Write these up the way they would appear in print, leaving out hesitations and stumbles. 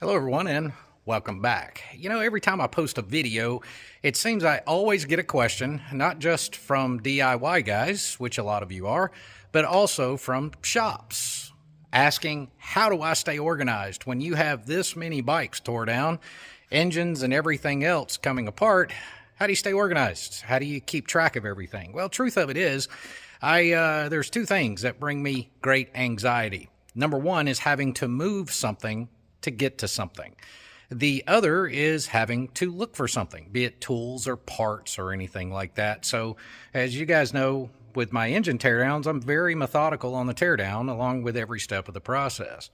Hello everyone and welcome back. Every time I post a video, it seems I always get a question, not just from DIY guys, which a lot of you are, but also from shops, asking, how do I stay organized when you have this many bikes tore down, engines and everything else coming apart? How do you stay organized? How do you keep track of everything? Well, truth of it is, there's two things that bring me great anxiety. Number one is having to move something to get to something. The other is having to look for something, be it tools or parts or anything like that. So as you guys know, with my engine teardowns, I'm very methodical on the teardown along with every step of the process.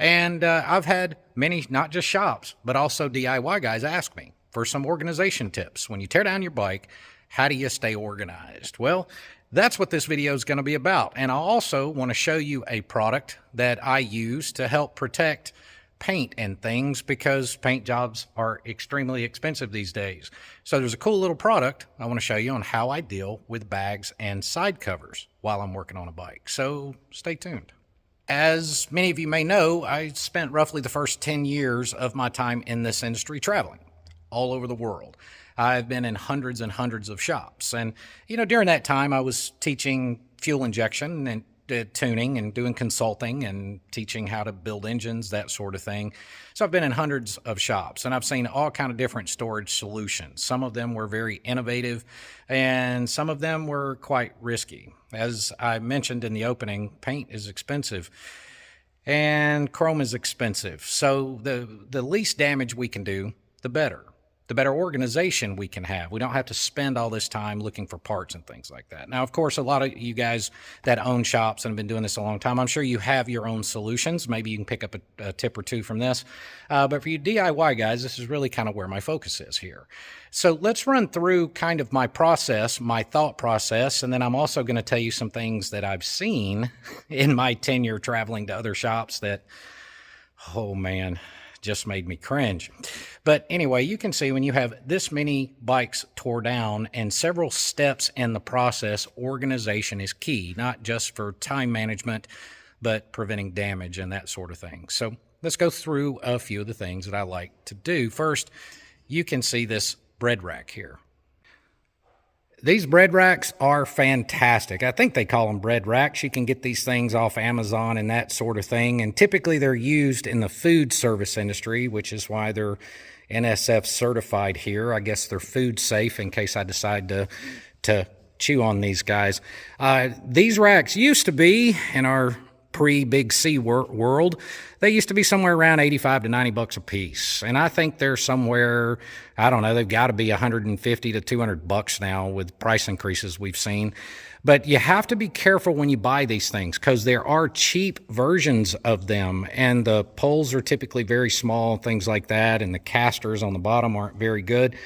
And I've had many, not just shops, but also DIY guys ask me for some organization tips. When you tear down your bike, how do you stay organized? Well, that's what this video is going to be about. And I also want to show you a product that I use to help protect paint and things, because paint jobs are extremely expensive these days. So there's a cool little product I want to show you on how I deal with bags and side covers while I'm working on a bike. So stay tuned. As many of you may know, I spent roughly the first 10 years of my time in this industry traveling all over the world. I've been in hundreds and hundreds of shops. And, during that time, I was teaching fuel injection and tuning and doing consulting and teaching how to build engines, that sort of thing. So I've been in hundreds of shops and I've seen all kind of different storage solutions. Some of them were very innovative and some of them were quite risky. As I mentioned in the opening, paint is expensive and chrome is expensive. So the least damage we can do, the better. The better organization we can have. We don't have to spend all this time looking for parts and things like that. Now, of course, a lot of you guys that own shops and have been doing this a long time, I'm sure you have your own solutions. Maybe you can pick up a tip or two from this. But for you DIY guys, this is really kind of where my focus is here. So let's run through kind of my process, my thought process, and then I'm also going to tell you some things that I've seen in my tenure traveling to other shops that, oh man, just made me cringe. But anyway, you can see when you have this many bikes tore down and several steps in the process, organization is key, not just for time management, but preventing damage and that sort of thing. So let's go through a few of the things that I like to do. First, you can see this bread rack here. These bread racks are fantastic. I think they call them bread racks. You can get these things off Amazon and that sort of thing. And typically they're used in the food service industry, which is why they're NSF certified here. I guess they're food safe in case I decide to chew on these guys. These racks used to be in our pre-Big C world, they used to be somewhere around 85 to 90 bucks a piece. And I think they're somewhere, I don't know, they've got to be 150 to 200 bucks now with price increases we've seen. But you have to be careful when you buy these things because there are cheap versions of them and the poles are typically very small, things like that, and the casters on the bottom aren't very good.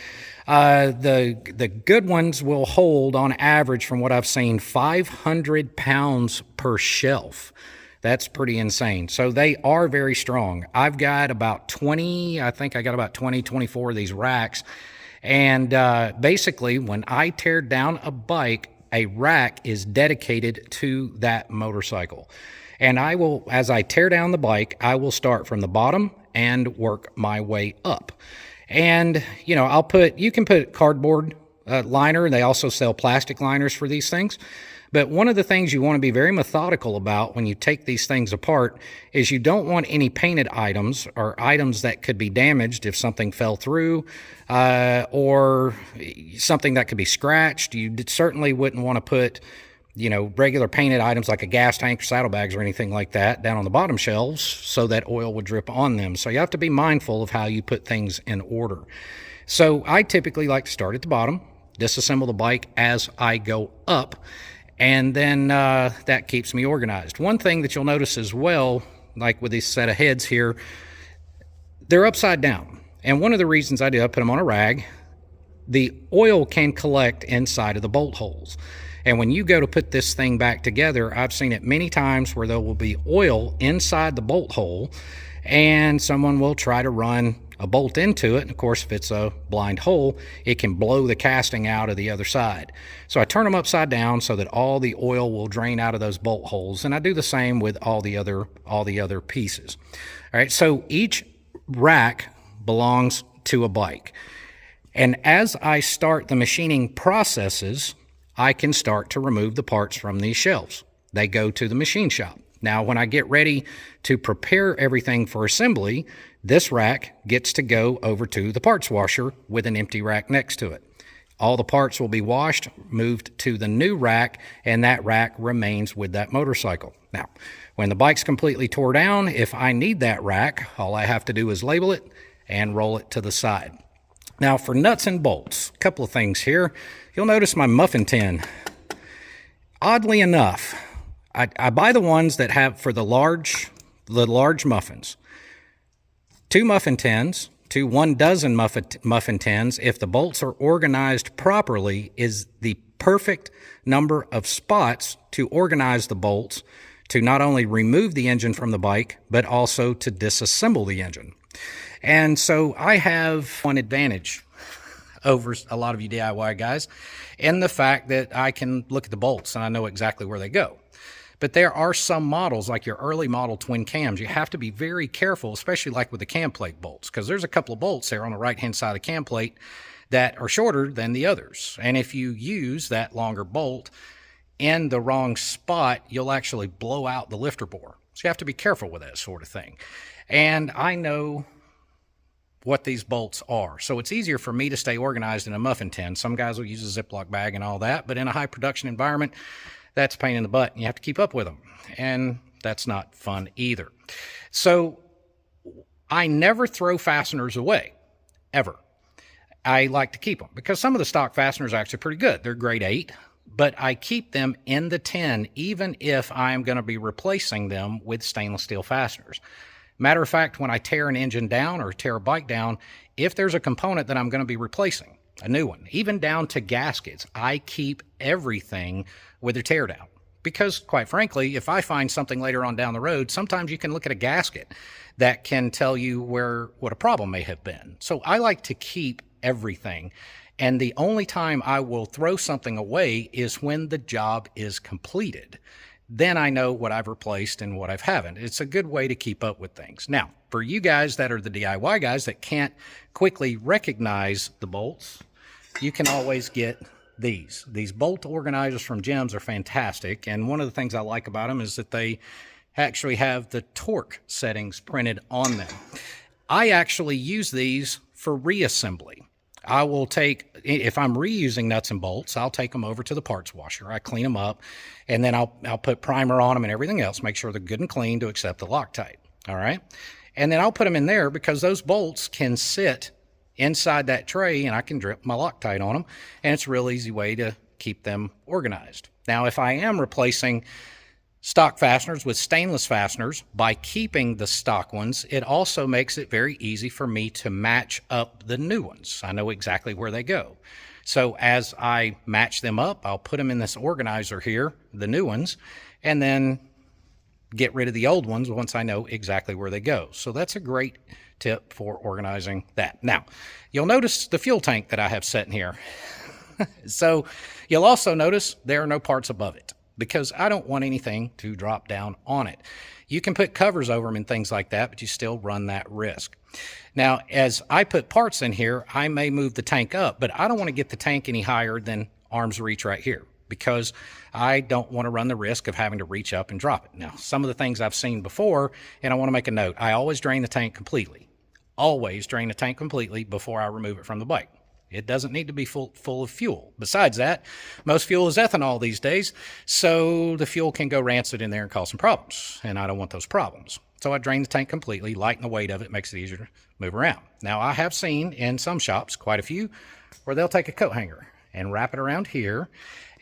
The good ones will hold on average, from what I've seen, 500 pounds per shelf. That's pretty insane. So they are very strong. I've got about 20, I think I got about 20, 24 of these racks. And basically, when I tear down a bike, a rack is dedicated to that motorcycle. And I will, as I tear down the bike, I will start from the bottom and work my way up. And, you can put cardboard liner. They also sell plastic liners for these things. But one of the things you want to be very methodical about when you take these things apart is you don't want any painted items or items that could be damaged if something fell through, or something that could be scratched. You certainly wouldn't want to put, regular painted items like a gas tank or saddlebags or anything like that down on the bottom shelves so that oil would drip on them. So you have to be mindful of how you put things in order. So I typically like to start at the bottom, disassemble the bike as I go up, and then that keeps me organized. One thing that you'll notice as well, like with this set of heads here, they're upside down. And one of the reasons I do, I put them on a rag. The oil can collect inside of the bolt holes. And when you go to put this thing back together, I've seen it many times where there will be oil inside the bolt hole and someone will try to run a bolt into it. And of course, if it's a blind hole, it can blow the casting out of the other side. So I turn them upside down so that all the oil will drain out of those bolt holes. And I do the same with all the other pieces. All right, so each rack belongs to a bike. And as I start the machining processes, I can start to remove the parts from these shelves. They go to the machine shop. Now, when I get ready to prepare everything for assembly, this rack gets to go over to the parts washer with an empty rack next to it. All the parts will be washed, moved to the new rack, and that rack remains with that motorcycle. Now, when the bike's completely tore down, if I need that rack, all I have to do is label it and roll it to the side. Now, for nuts and bolts, a couple of things here. You'll notice my muffin tin. Oddly enough, I buy the ones that have for the large muffins. 2 muffin tins to 1 dozen muffin tins, if the bolts are organized properly, is the perfect number of spots to organize the bolts to not only remove the engine from the bike, but also to disassemble the engine. And so I have one advantage over a lot of you DIY guys in the fact that I can look at the bolts and I know exactly where they go. But there are some models, like your early model twin cams, you have to be very careful, especially like with the cam plate bolts, because there's a couple of bolts there on the right-hand side of the cam plate that are shorter than the others. And if you use that longer bolt in the wrong spot, you'll actually blow out the lifter bore. So you have to be careful with that sort of thing. And I know what these bolts are. So it's easier for me to stay organized in a muffin tin. Some guys will use a Ziploc bag and all that, but in a high production environment, that's a pain in the butt, and you have to keep up with them. And that's not fun either. So I never throw fasteners away, ever. I like to keep them because some of the stock fasteners are actually pretty good. They're grade 8, but I keep them in the tin even if I'm going to be replacing them with stainless steel fasteners. Matter of fact, when I tear an engine down or tear a bike down, if there's a component that I'm going to be replacing, a new one, even down to gaskets, I keep everything with a tear down. Because quite frankly, if I find something later on down the road, sometimes you can look at a gasket that can tell you what a problem may have been. So I like to keep everything. And the only time I will throw something away is when the job is completed. Then I know what I've replaced and what I haven't. It's a good way to keep up with things. Now, for you guys that are the DIY guys that can't quickly recognize the bolts, you can always get these. These bolt organizers from Gems are fantastic. And one of the things I like about them is that they actually have the torque settings printed on them. I actually use these for reassembly. I will take, if I'm reusing nuts and bolts, I'll take them over to the parts washer. I clean them up, and then I'll put primer on them and everything else, make sure they're good and clean to accept the Loctite. All right. And then I'll put them in there because those bolts can sit inside that tray and I can drip my Loctite on them. And it's a real easy way to keep them organized. Now, if I am replacing stock fasteners with stainless fasteners, by keeping the stock ones, it also makes it very easy for me to match up the new ones. I know exactly where they go. So as I match them up, I'll put them in this organizer here, the new ones, and then get rid of the old ones once I know exactly where they go. So that's a great tip for organizing that. Now, you'll notice the fuel tank that I have set in here. So you'll also notice there are no parts above it, because I don't want anything to drop down on it. You can put covers over them and things like that, but you still run that risk. Now, as I put parts in here, I may move the tank up, but I don't want to get the tank any higher than arm's reach right here, because I don't want to run the risk of having to reach up and drop it. Now, some of the things I've seen before, and I want to make a note, I always drain the tank completely. Always drain the tank completely before I remove it from the bike. It doesn't need to be full of fuel. Besides that, most fuel is ethanol these days, so the fuel can go rancid in there and cause some problems, and I don't want those problems. So I drain the tank completely, lighten the weight of it, makes it easier to move around. Now, I have seen in some shops, quite a few, where they'll take a coat hanger and wrap it around here,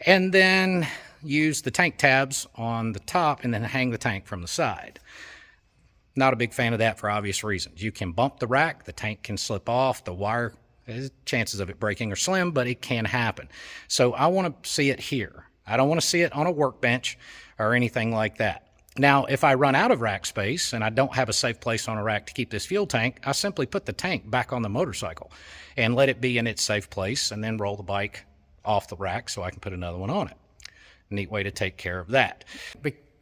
and then use the tank tabs on the top and then hang the tank from the side. Not a big fan of that for obvious reasons. You can bump the rack, the tank can slip off, the wire, chances of it breaking are slim, but it can happen. So I want to see it here. I don't want to see it on a workbench or anything like that. Now, if I run out of rack space and I don't have a safe place on a rack to keep this fuel tank, I simply put the tank back on the motorcycle and let it be in its safe place, and then roll the bike off the rack so I can put another one on it. Neat way to take care of that.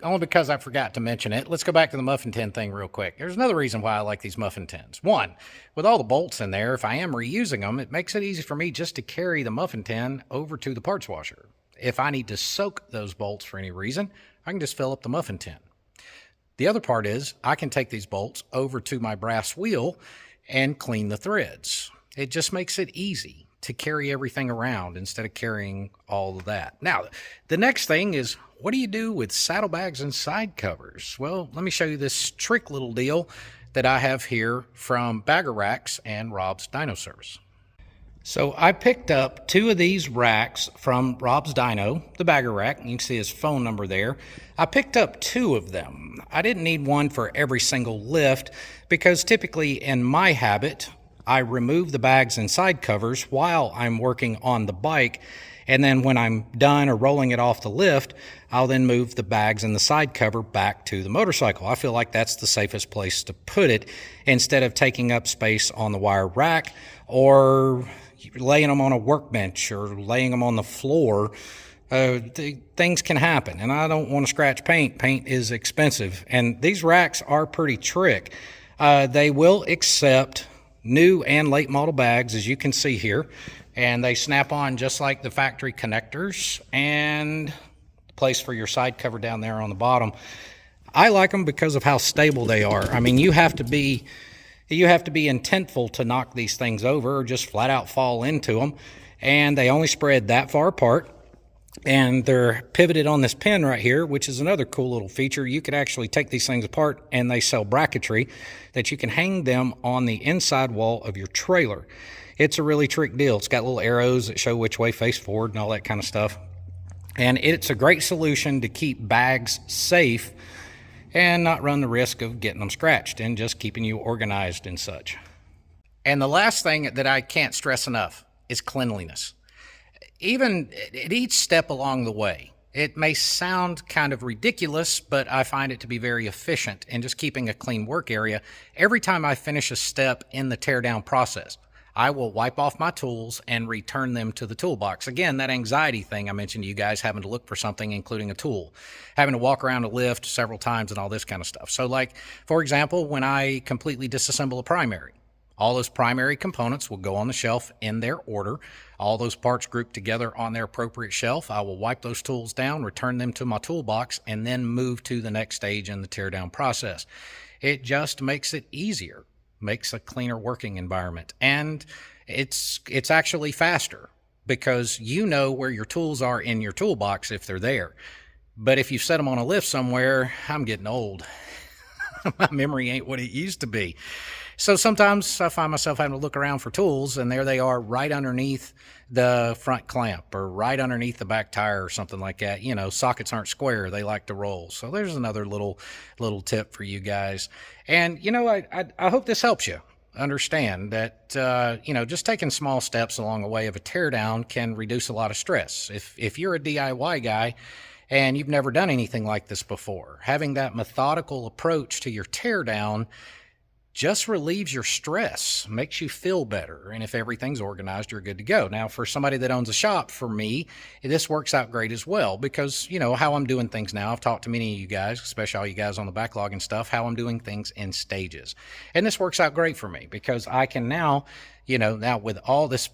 only because I forgot to mention it. Let's go back to the muffin tin thing real quick. There's another reason why I like these muffin tins. One, with all the bolts in there, if I am reusing them, it makes it easy for me just to carry the muffin tin over to the parts washer. If I need to soak those bolts for any reason, I can just fill up the muffin tin. The other part is I can take these bolts over to my brass wheel and clean the threads. It just makes it easy to carry everything around instead of carrying all of that. Now, the next thing is, what do you do with saddlebags and side covers? Well, let me show you this trick little deal that I have here from Bagg'r Racks and Rob's Dyno Service. So I picked up 2 of these racks from Rob's Dyno, the Bagg'r Rack. You can see his phone number there. I picked up 2 of them. I didn't need one for every single lift because typically in my habit, I remove the bags and side covers while I'm working on the bike. And then when I'm done or rolling it off the lift, I'll then move the bags and the side cover back to the motorcycle. I feel like that's the safest place to put it instead of taking up space on the wire rack or laying them on a workbench or laying them on the floor. Things can happen, and I don't want to scratch paint. Paint is expensive, and these racks are pretty trick. They will accept new and late model bags, as you can see here, and they snap on just like the factory connectors and place for your side cover down there on the bottom. I like them because of how stable they are. I mean, you have to be intentful to knock these things over or just flat out fall into them, and they only spread that far apart, and they're pivoted on this pin right here, which is another cool little feature. You could actually take these things apart, and they sell bracketry that you can hang them on the inside wall of your trailer. It's a really trick deal. It's got little arrows that show which way face forward and all that kind of stuff, and it's a great solution to keep bags safe and not run the risk of getting them scratched and just keeping you organized and such. And the last thing that I can't stress enough is cleanliness. Even at each step along the way, it may sound kind of ridiculous, but I find it to be very efficient in just keeping a clean work area. Every time I finish a step in the teardown process, I will wipe off my tools and return them to the toolbox. Again, that anxiety thing I mentioned to you guys, having to look for something, including a tool, having to walk around a lift several times and all this kind of stuff. So like, for example, when I completely disassemble a primary, all those primary components will go on the shelf in their order. All those parts grouped together on their appropriate shelf. I will wipe those tools down, return them to my toolbox, and then move to the next stage in the teardown process. It just makes it easier. Makes a cleaner working environment, and it's actually faster because you know where your tools are in your toolbox if they're there. But if you set them on a lift somewhere, I'm getting old. My memory ain't what it used to be. So sometimes I find myself having to look around for tools, and there they are right underneath the front clamp or right underneath the back tire or something like that. You know, sockets aren't square. They like to roll. So there's another little tip for you guys. And, you know, I hope this helps you understand that, you know, just taking small steps along the way of a teardown can reduce a lot of stress. If you're a DIY guy and you've never done anything like this before, having that methodical approach to your teardown just relieves your stress, makes you feel better. And if everything's organized, you're good to go. Now, for somebody that owns a shop, for me, this works out great as well because, you know, how I'm doing things now, I've talked to many of you guys, especially all you guys on the backlog and stuff, how I'm doing things in stages. And this works out great for me because I can now, you know, now with all this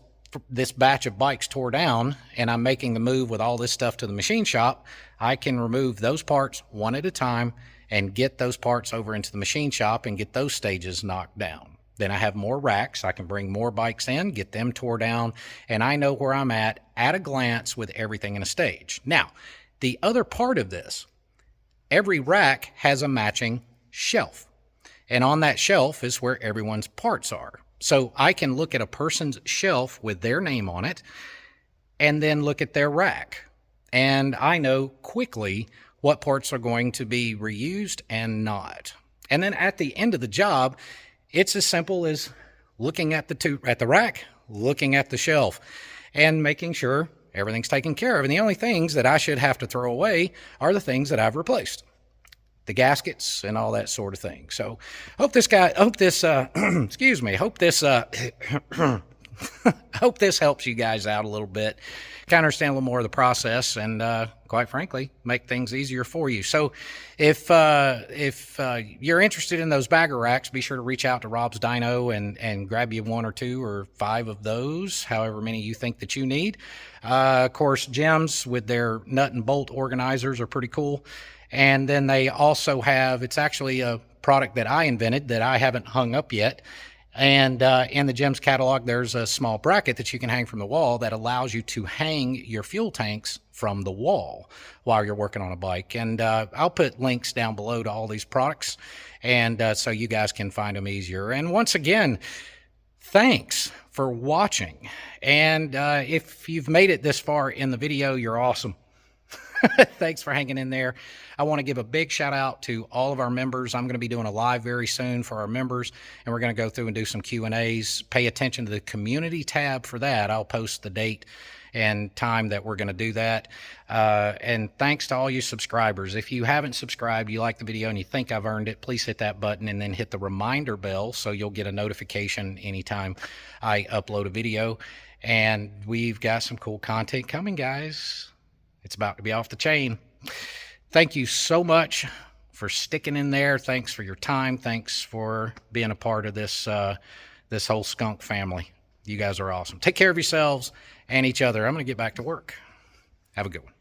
batch of bikes tore down and I'm making the move with all this stuff to the machine shop, I can remove those parts one at a time and get those parts over into the machine shop and get those stages knocked down. Then I have more racks. I can bring more bikes in, get them tore down, and I know where I'm at a glance with everything in a stage. Now, the other part of this, every rack has a matching shelf, and on that shelf is where everyone's parts are. So I can look at a person's shelf with their name on it and then look at their rack, and I know quickly what parts are going to be reused and not. And then at the end of the job, it's as simple as looking at the rack, looking at the shelf, and making sure everything's taken care of. And the only things that I should have to throw away are the things that I've replaced, the gaskets and all that sort of thing. So hope this I hope this helps you guys out a little bit, kind of understand a little more of the process, and quite frankly, make things easier for you. So if you're interested in those Bagg'r Racks, be sure to reach out to Rob's Dyno and grab you 1 or 2 or 5 of those, however many you think that you need. Of course, Gems with their nut and bolt organizers are pretty cool. And then they also have, it's actually a product that I invented that I haven't hung up yet. And in the Gems catalog, there's a small bracket that you can hang from the wall that allows you to hang your fuel tanks from the wall while you're working on a bike. And I'll put links down below to all these products, and so you guys can find them easier. And once again, thanks for watching. And if you've made it this far in the video, you're awesome. Thanks for hanging in there. I want to give a big shout out to all of our members. I'm going to be doing a live very soon for our members, and we're going to go through and do some Q&As. Pay attention to the community tab for that. I'll post the date and time that we're going to do that. And thanks to all you subscribers. If you haven't subscribed, you like the video and you think I've earned it, please hit that button and then hit the reminder bell so you'll get a notification anytime I upload a video. And we've got some cool content coming, guys. It's about to be off the chain. Thank you so much for sticking in there. Thanks for your time. Thanks for being a part of this this whole skunk family. You guys are awesome. Take care of yourselves and each other. I'm going to get back to work. Have a good one.